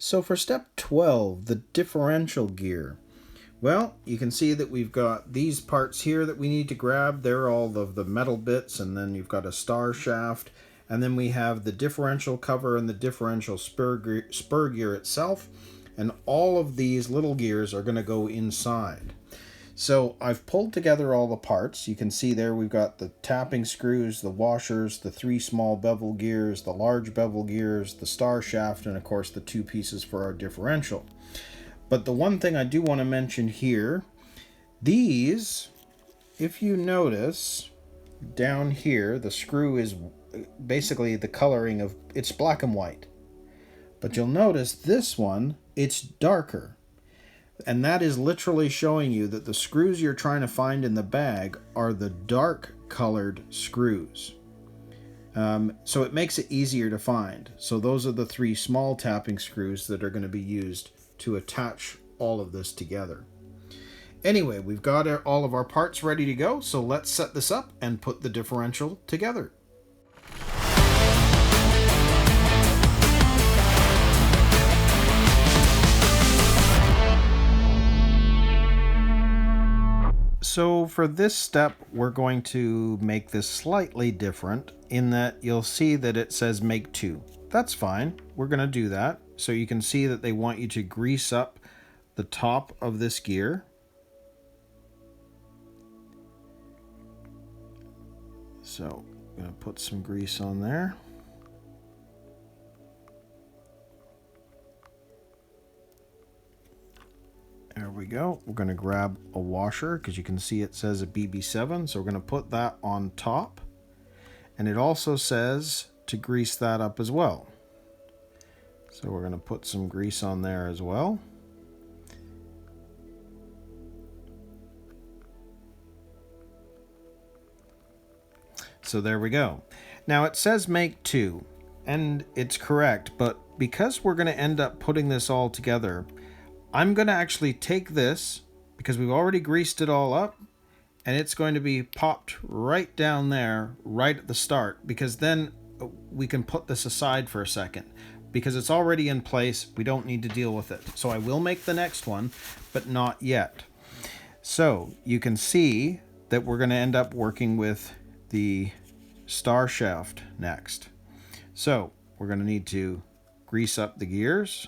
So for step 12, the differential gear. Well, you can see that we've got these parts here that we need to grab. They're all of the metal bits, and then you've got a star shaft, and then we have the differential cover and the differential spur gear itself, and all of these little gears are going to go inside. So I've pulled together all the parts. You can see there we've got the tapping screws, the washers, the 3 small bevel gears, the large bevel gears, the star shaft, and of course the 2 pieces for our differential. But the one thing I do want to mention here, these, if you notice, down here, the screw is basically the coloring of, it's black and white. But you'll notice this one, it's darker. And that is literally showing you that the screws you're trying to find in the bag are the dark colored screws. So it makes it easier to find. So those are the 3 small tapping screws that are going to be used to attach all of this together. Anyway, we've got all of our parts ready to go, so let's set this up and put the differential together. So for this step, we're going to make this slightly different in that you'll see that it says make 2. That's fine. We're going to do that. So you can see that they want you to grease up the top of this gear. So I'm going to put some grease on there. There we go. We're going to grab a washer because you can see it says a BB7. So we're going to put that on top. And it also says to grease that up as well. So we're going to put some grease on there as well. So there we go. Now it says make 2, and it's correct, but because we're going to end up putting this all together, I'm going to actually take this, because we've already greased it all up, and it's going to be popped right down there, right at the start, because then we can put this aside for a second. Because it's already in place, we don't need to deal with it. So I will make the next one, but not yet. So you can see that we're going to end up working with the star shaft next. So we're going to need to grease up the gears,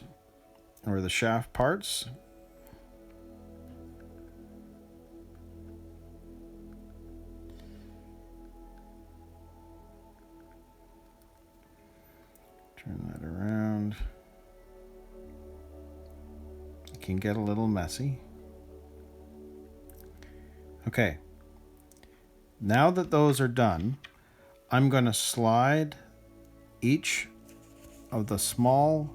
or the shaft parts. Turn that around. It can get a little messy. Okay. Now that those are done, I'm going to slide each of the small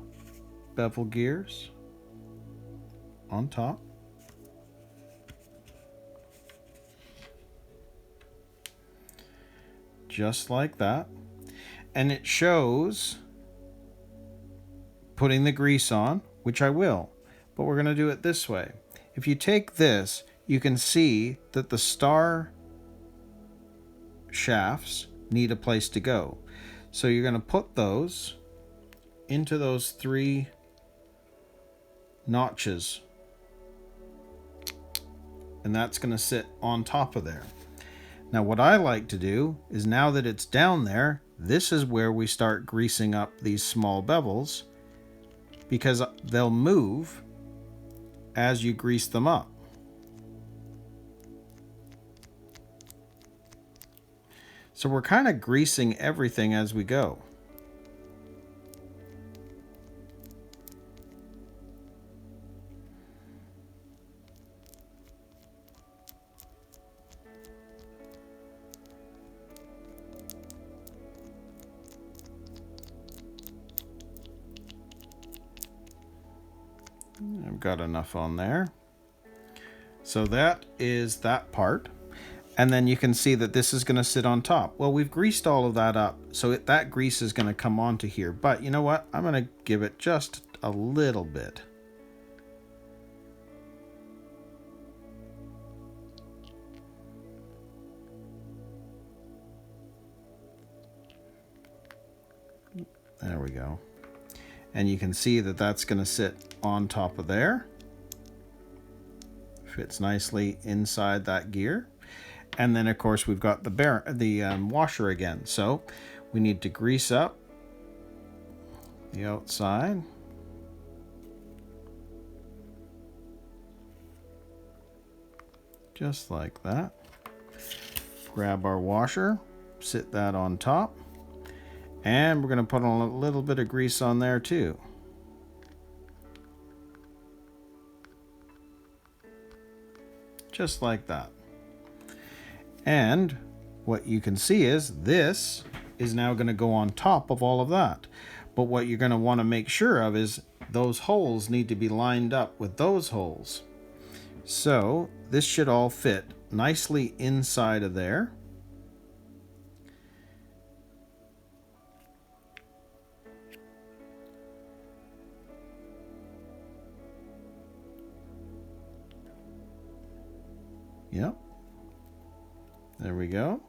bevel gears on top. Just like that. And it shows putting the grease on, which I will, but we're going to do it this way. If you take this, you can see that the star shafts need a place to go. So you're going to put those into those 3 notches, and that's going to sit on top of there. Now what I like to do is, now that it's down there, this is where we start greasing up these small bevels, because they'll move as you grease them up. So we're kind of greasing everything as we go. I've got enough on there. So that is that part. And then you can see that this is going to sit on top. Well, we've greased all of that up, so that grease is going to come onto here. But you know what? I'm going to give it just a little bit. There we go. And you can see that that's going to sit on top of there. Fits nicely inside that gear. And then of course we've got the washer again. So we need to grease up the outside. Just like that. Grab our washer, sit that on top, and we're going to put a little bit of grease on there too. Just like that. And what you can see is this is now going to go on top of all of that. But what you're going to want to make sure of is those holes need to be lined up with those holes. So this should all fit nicely inside of there. Yep. There we go.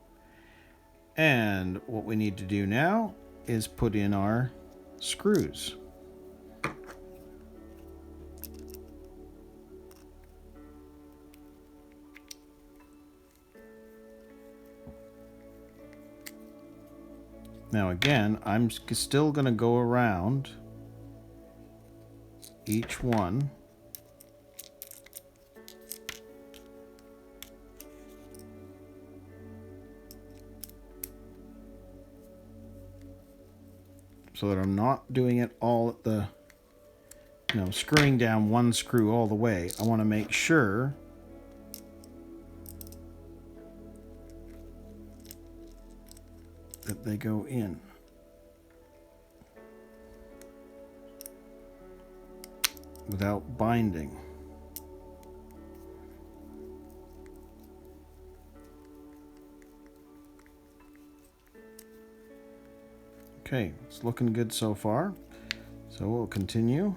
And what we need to do now is put in our screws. Now again, I'm still going to go around each one. So that I'm not doing it all at the, screwing down one screw all the way. I want to make sure that they go in. Without binding. Okay, it's looking good so far. So we'll continue.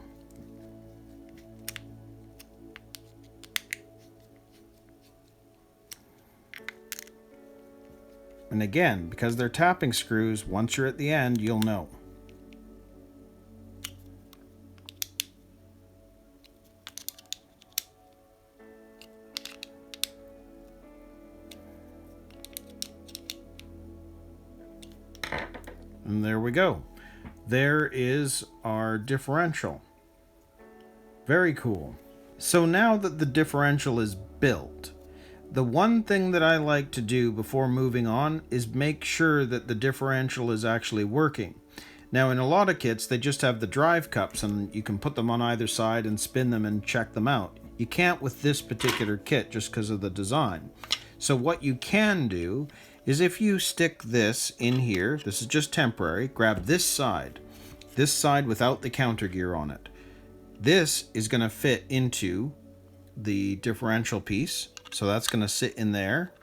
And again, because they're tapping screws, once you're at the end, you'll know. And there we go. There is our differential. Very cool. So now that the differential is built, the one thing that I like to do before moving on is make sure that the differential is actually working. Now in a lot of kits they just have the drive cups and you can put them on either side and spin them and check them out. You can't with this particular kit just because of the design. So what you can do is if you stick this in here, this is just temporary, grab this side without the counter gear on it. This is going to fit into the differential piece. So that's going to sit in there.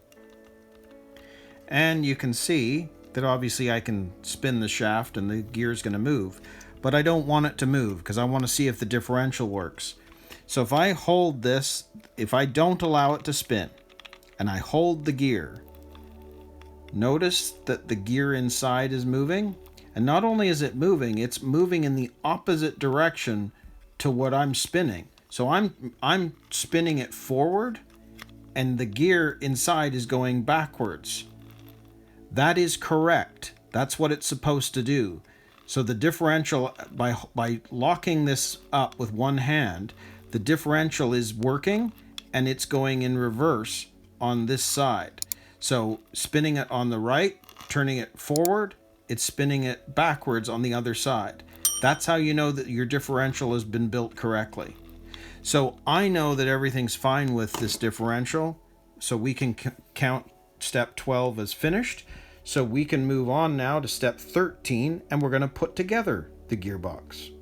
And you can see that obviously I can spin the shaft and the gear is going to move. But I don't want it to move because I want to see if the differential works. So if I hold this, if I don't allow it to spin, and I hold the gear, notice that the gear inside is moving. And not only is it moving, it's moving in the opposite direction to what I'm spinning. So I'm spinning it forward, and the gear inside is going backwards. That is correct. That's what it's supposed to do. So the differential, by locking this up with one hand, the differential is working and it's going in reverse on this side. So spinning it on the right, turning it forward, it's spinning it backwards on the other side. That's how you know that your differential has been built correctly. So I know that everything's fine with this differential, so we can count step 12 as finished. So we can move on now to step 13, and we're going to put together the gearbox.